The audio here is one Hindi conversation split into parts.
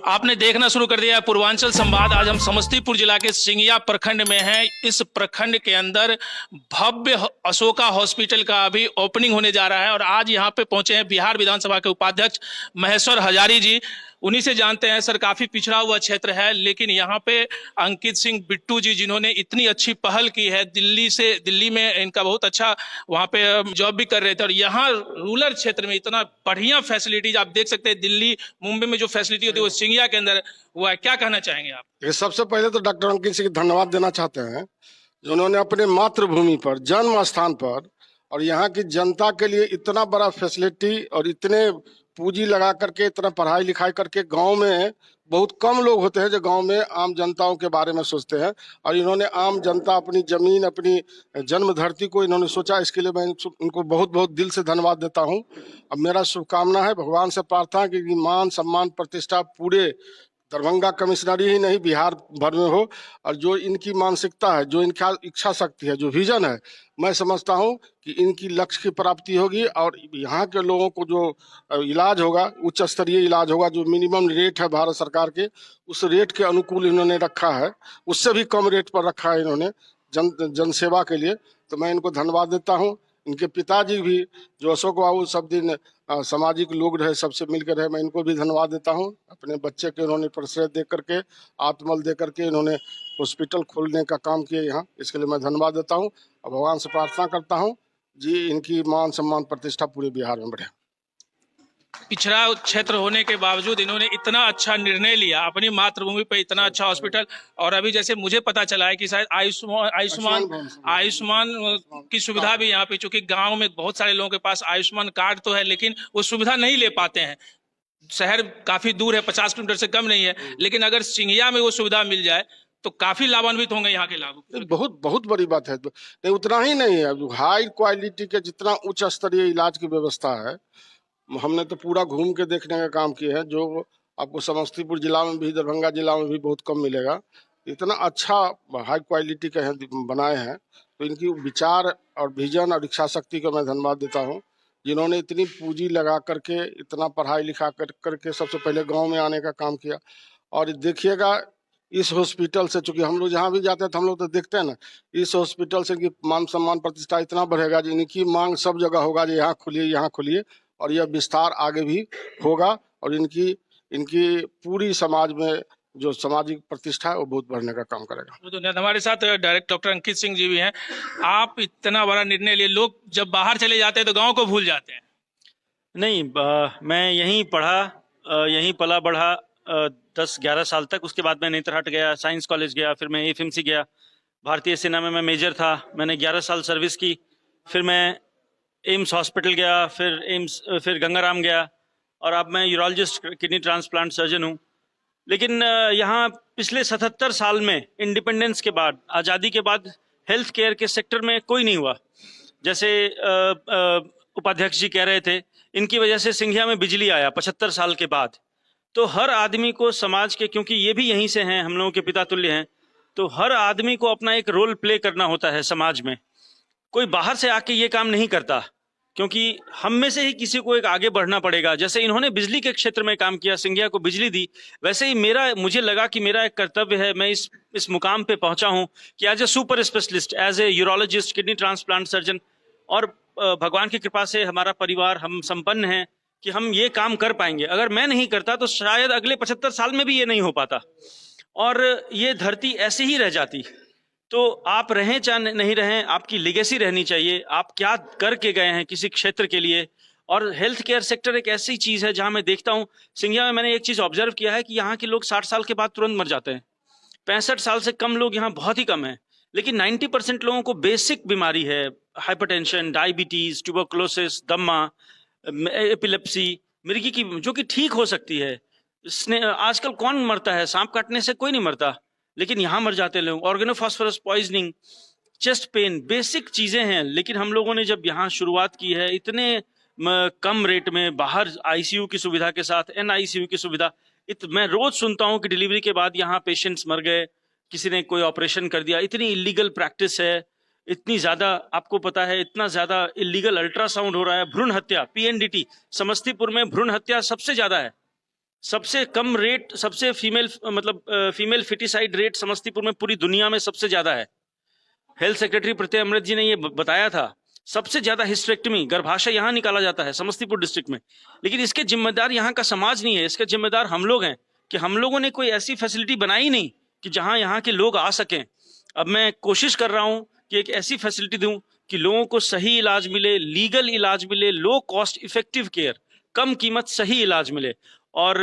आपने देखना शुरू कर दिया है पूर्वांचल संवाद। आज हम समस्तीपुर जिला के सिंगिया प्रखंड में हैं। इस प्रखंड के अंदर भव्य अशोका हॉस्पिटल का अभी ओपनिंग होने जा रहा है और आज यहाँ पे पहुंचे हैं बिहार विधानसभा के उपाध्यक्ष महेश्वर हजारी जी। उन्हीं से जानते हैं सर, काफी पिछड़ा हुआ क्षेत्र है लेकिन यहाँ पे अंकित सिंह बिट्टू जी जिन्होंने इतनी अच्छी पहल की है, दिल्ली में इनका बहुत अच्छा वहाँ पे जॉब भी कर रहे थे और यहाँ रूरल क्षेत्र में इतना बढ़िया फैसिलिटीज आप देख सकते हैं। दिल्ली मुंबई में जो फैसिलिटी होती है वो सिंगिया के अंदर हुआ है। क्या कहना चाहेंगे आप? सबसे पहले तो डॉक्टर अंकित सिंह धन्यवाद देना चाहते हैं जो उन्होंने अपने मातृभूमि पर, जन्म स्थान पर और यहाँ की जनता के लिए इतना बड़ा फैसिलिटी और इतने पूंजी लगा करके, इतना पढ़ाई लिखाई करके, गांव में बहुत कम लोग होते हैं जो गांव में आम जनताओं के बारे में सोचते हैं और इन्होंने आम जनता, अपनी जमीन, अपनी जन्म धरती को इन्होंने सोचा। इसके लिए मैं उनको बहुत बहुत दिल से धन्यवाद देता हूं। अब मेरा शुभकामना है, भगवान से प्रार्थना है कि मान सम्मान प्रतिष्ठा पूरे दरभंगा कमिश्नरी ही नहीं बिहार भर में हो और जो इनकी मानसिकता है, जो इनका इच्छा शक्ति है, जो विजन है, मैं समझता हूं कि इनकी लक्ष्य की प्राप्ति होगी और यहाँ के लोगों को जो इलाज होगा, उच्च स्तरीय इलाज होगा, जो मिनिमम रेट है भारत सरकार के, उस रेट के अनुकूल इन्होंने रखा है, उससे भी कम रेट पर रखा है इन्होंने जनसेवा के लिए। तो मैं इनको धन्यवाद देता हूँ। इनके पिताजी भी जो अशोक बाबू सब दिन सामाजिक लोग रहे, सबसे मिलकर रहे, मैं इनको भी धन्यवाद देता हूं। अपने बच्चे के इन्होंने प्रश्रय दे करके, आत्मबल दे करके इन्होंने हॉस्पिटल खोलने का काम किया यहाँ, इसके लिए मैं धन्यवाद देता हूं और भगवान से प्रार्थना करता हूं जी इनकी मान सम्मान प्रतिष्ठा पूरे बिहार में बढ़े। पिछड़ा क्षेत्र होने के बावजूद इन्होंने इतना अच्छा निर्णय लिया, अपनी मातृभूमि पे इतना अच्छा हॉस्पिटल। और अभी जैसे मुझे पता चला है कि शायद आयुष्मान की सुविधा भी यहाँ पे, चूंकि गांव में बहुत सारे लोगों के पास आयुष्मान कार्ड तो है लेकिन वो सुविधा नहीं ले पाते हैं। शहर काफी दूर है, 50 किलोमीटर से कम नहीं है, लेकिन अगर सिंगिया में वो सुविधा मिल जाए तो काफी लाभान्वित होंगे यहाँ के लोग। बहुत बहुत बड़ी बात है। नहीं, उतना ही नहीं है, हाई क्वालिटी के जितना उच्च स्तरीय इलाज की व्यवस्था है, हमने तो पूरा घूम के देखने का काम किया है, जो आपको समस्तीपुर जिला में भी, दरभंगा जिला में भी बहुत कम मिलेगा। इतना अच्छा हाई क्वालिटी के बनाए हैं, तो इनकी विचार और विजन और इच्छा शक्ति को मैं धन्यवाद देता हूं, जिन्होंने इतनी पूंजी लगा करके, इतना पढ़ाई लिखा करके सबसे पहले गांव में आने का काम किया। और देखिएगा इस हॉस्पिटल से, चूंकि हम लोग जहाँ भी जाते हैं तो हम लोग तो देखते हैं ना, इस हॉस्पिटल से इनकी मान सम्मान प्रतिष्ठा इतना बढ़ेगा जी, इनकी मांग सब जगह होगा जी यहाँ खोलिए, यहाँ खोलिए, और यह विस्तार आगे भी होगा और इनकी पूरी समाज में जो सामाजिक प्रतिष्ठा है वो बहुत बढ़ने का काम करेगा। तो हमारे साथ डायरेक्टर डॉक्टर अंकित सिंह जी भी हैं। आप इतना बड़ा निर्णय लिए, लोग जब बाहर चले जाते हैं तो गांव को भूल जाते हैं। नहीं, मैं यहीं पढ़ा, यहीं पला बढ़ा 10-11 साल तक। उसके बाद मैं नेतरहाट गया, साइंस कॉलेज गया, फिर मैं एफएमसी गया, भारतीय सेना में मैं मेजर था, मैंने 11 साल सर्विस की। फिर मैं एम्स हॉस्पिटल गया, फिर गंगाराम गया और अब मैं यूरोलॉजिस्ट, किडनी ट्रांसप्लांट सर्जन हूँ। लेकिन यहाँ पिछले 77 साल में, इंडिपेंडेंस के बाद, आज़ादी के बाद, हेल्थ केयर के सेक्टर में कोई नहीं हुआ। जैसे उपाध्यक्ष जी कह रहे थे, इनकी वजह से सिंघिया में बिजली आया 75 साल के बाद। तो हर आदमी को समाज के, क्योंकि ये भी यहीं से हैं, हम लोगों के पिता तुल्य हैं, तो हर आदमी को अपना एक रोल प्ले करना होता है समाज में। कोई बाहर से आके ये काम नहीं करता, क्योंकि हम में से ही किसी को एक आगे बढ़ना पड़ेगा। जैसे इन्होंने बिजली के क्षेत्र में काम किया, सिंघिया को बिजली दी, वैसे ही मुझे लगा कि मेरा एक कर्तव्य है, मैं इस मुकाम पे पहुंचा हूं कि as a super specialist, as a urologist, kidney transplant surgeon, और भगवान की कृपा से हमारा परिवार, हम संपन्न हैं कि हम ये काम कर पाएंगे। अगर मैं नहीं करता तो शायद अगले 75 साल में भी ये नहीं हो पाता और ये धरती ऐसे ही रह जाती। तो आप रहें चाहे नहीं रहें, आपकी लेगेसी रहनी चाहिए, आप क्या करके गए हैं किसी क्षेत्र के लिए। और हेल्थ केयर सेक्टर एक ऐसी चीज़ है जहां मैं देखता हूं, सिंघिया में मैंने एक चीज़ ऑब्जर्व किया है कि यहाँ के लोग 60 साल के बाद तुरंत मर जाते हैं। 65 साल से कम लोग यहाँ बहुत ही कम हैं, लेकिन 90% लोगों को बेसिक बीमारी है, हाइपरटेंशन, डायबिटीज़, ट्यूबरकुलोसिस, दम्मा, एपिलेप्सी, मिर्गी की, जो कि ठीक हो सकती है। आजकल कौन मरता है? सांप काटने से कोई नहीं मरता, लेकिन यहाँ मर जाते लोग। Organophosphorus poisoning, chest pain, basic चीज़ें हैं। लेकिन हम लोगों ने जब यहाँ शुरुआत की है इतने कम रेट में, बाहर आईसीयू की सुविधा के साथ एनआईसीयू की सुविधा, मैं रोज सुनता हूँ कि डिलीवरी के बाद यहाँ पेशेंट्स मर गए, किसी ने कोई ऑपरेशन कर दिया, इतनी इलीगल प्रैक्टिस है। इतनी ज्यादा, आपको पता है, इतना ज्यादा इलीगल अल्ट्रासाउंड हो रहा है, भ्रूण हत्या, पीएनडीटी, समस्तीपुर में भ्रूण हत्या सबसे ज्यादा है, सबसे कम रेट, सबसे फीमेल फिटिसाइड रेट समस्तीपुर में पूरी दुनिया में सबसे ज्यादा है। हेल्थ सेक्रेटरी प्रत्यय अमृत जी ने ये बताया था, सबसे ज्यादा हिस्टेरेक्टमी, गर्भाशय यहाँ निकाला जाता है समस्तीपुर डिस्ट्रिक्ट में। लेकिन इसके जिम्मेदार यहाँ का समाज नहीं है, इसके जिम्मेदार हम लोग हैं कि हम लोगों ने कोई ऐसी फैसिलिटी बनाई नहीं कि जहां यहाँ के लोग आ सकें। अब मैं कोशिश कर रहा हूं कि एक ऐसी फैसिलिटी दूं कि लोगों को सही इलाज मिले, लीगल इलाज मिले, लो कॉस्ट इफेक्टिव केयर, कम कीमत सही इलाज मिले। और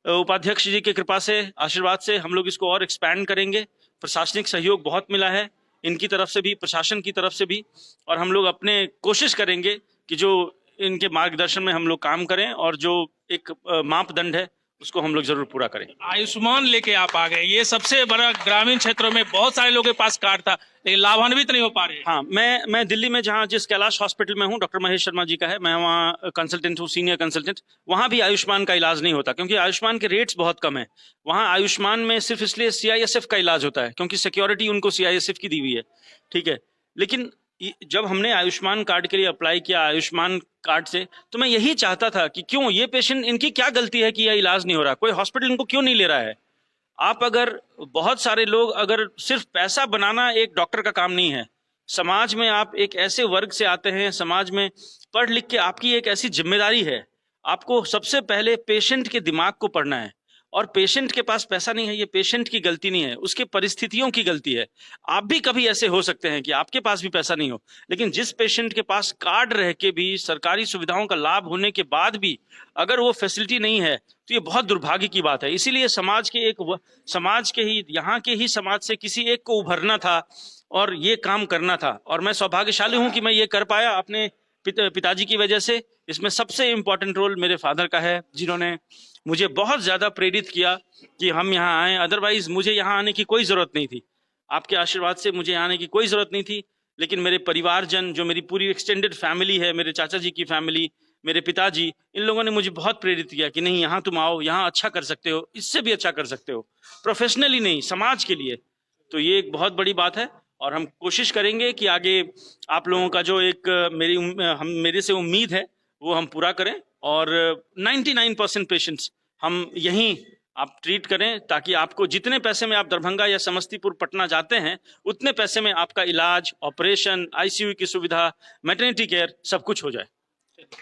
उपाध्यक्ष जी की कृपा से, आशीर्वाद से हम लोग इसको और एक्सपैंड करेंगे। प्रशासनिक सहयोग बहुत मिला है इनकी तरफ से भी, प्रशासन की तरफ से भी, और हम लोग अपने कोशिश करेंगे कि जो इनके मार्गदर्शन में हम लोग काम करें और जो एक मापदंड है उसको हम लोग जरूर पूरा करें। आयुष्मान लेके आप आ गए, ये सबसे बड़ा, ग्रामीण क्षेत्रों में बहुत सारे लोगों के पास कार्ड था लेकिन लाभान्वित नहीं हो पा रहे। हाँ, मैं दिल्ली में जहाँ जिस कैलाश हॉस्पिटल में हूँ, डॉक्टर महेश शर्मा जी का है, मैं वहाँ कंसल्टेंट हूँ, सीनियर कंसल्टेंट। वहाँ भी आयुष्मान का इलाज नहीं होता क्योंकि आयुष्मान के रेट्स बहुत कम है। वहाँ आयुष्मान में सिर्फ इसलिए सीआईएसएफ का इलाज होता है क्योंकि सिक्योरिटी उनको सीआईएसएफ की दी हुई है, ठीक है। लेकिन जब हमने आयुष्मान कार्ड के लिए अप्लाई किया, आयुष्मान कार्ड से, तो मैं यही चाहता था कि क्यों ये पेशेंट, इनकी क्या गलती है कि यह इलाज नहीं हो रहा, कोई हॉस्पिटल इनको क्यों नहीं ले रहा है। आप अगर, बहुत सारे लोग, अगर सिर्फ पैसा बनाना एक डॉक्टर का काम नहीं है। समाज में आप एक ऐसे वर्ग से आते हैं, समाज में पढ़ लिख के आपकी एक ऐसी जिम्मेदारी है, आपको सबसे पहले पेशेंट के दिमाग को पढ़ना है। और पेशेंट के पास पैसा नहीं है, ये पेशेंट की गलती नहीं है, उसके परिस्थितियों की गलती है। आप भी कभी ऐसे हो सकते हैं कि आपके पास भी पैसा नहीं हो, लेकिन जिस पेशेंट के पास कार्ड रह के भी, सरकारी सुविधाओं का लाभ होने के बाद भी अगर वो फैसिलिटी नहीं है, तो ये बहुत दुर्भाग्य की बात है। इसीलिए समाज के ही, यहाँ के ही समाज से किसी एक को उभरना था और ये काम करना था। और मैं सौभाग्यशाली हूँ कि मैं ये कर पाया अपने पिताजी की वजह से। इसमें सबसे इम्पोर्टेंट रोल मेरे फादर का है, जिन्होंने मुझे बहुत ज्यादा प्रेरित किया कि हम यहाँ आए। अदरवाइज मुझे यहाँ आने की कोई जरूरत नहीं थी, आपके आशीर्वाद से मुझे आने की कोई जरूरत नहीं थी। लेकिन मेरे परिवारजन, जो मेरी पूरी एक्सटेंडेड फैमिली है, मेरे चाचा जी की फैमिली, मेरे पिताजी, इन लोगों ने मुझे बहुत प्रेरित किया कि नहीं, यहाँ तुम आओ, यहाँ अच्छा कर सकते हो, इससे भी अच्छा कर सकते हो, प्रोफेशनली नहीं, समाज के लिए। तो ये एक बहुत बड़ी बात है और हम कोशिश करेंगे कि आगे आप लोगों का जो एक मेरे से उम्मीद है वो हम पूरा करें। और 99% पेशेंट्स हम यहीं आप ट्रीट करें, ताकि आपको जितने पैसे में आप दरभंगा या समस्तीपुर, पटना जाते हैं, उतने पैसे में आपका इलाज, ऑपरेशन, आईसीयू की सुविधा, मैटरनिटी केयर, सब कुछ हो जाए।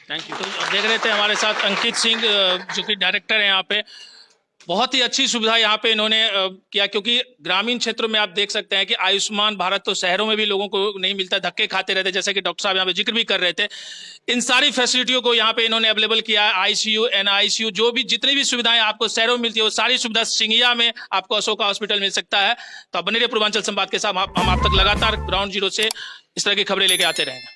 Thank you. तो देख रहे थे हमारे साथ अंकित सिंह, जो कि डायरेक्टर हैं यहाँ पे। बहुत ही अच्छी सुविधा यहाँ पे इन्होंने किया, क्योंकि ग्रामीण क्षेत्रों में आप देख सकते हैं कि आयुष्मान भारत तो शहरों में भी लोगों को नहीं मिलता, धक्के खाते रहते, जैसे कि डॉक्टर साहब यहाँ पे जिक्र भी कर रहे थे। इन सारी फैसिलिटियों को यहाँ पे इन्होंने अवेलेबल किया है। आईसीयू, एनआईसीयू, जो भी जितनी भी सुविधाएं आपको शहरों में मिलती है, वो सारी सुविधा सिंगिया में आपको अशोका हॉस्पिटल मिल सकता है। तो आप बने रहिए पूर्वांचल संवाद के साथ, हम आप तक लगातार ग्राउंड जीरो से इस तरह की खबरें लेके आते रहेंगे।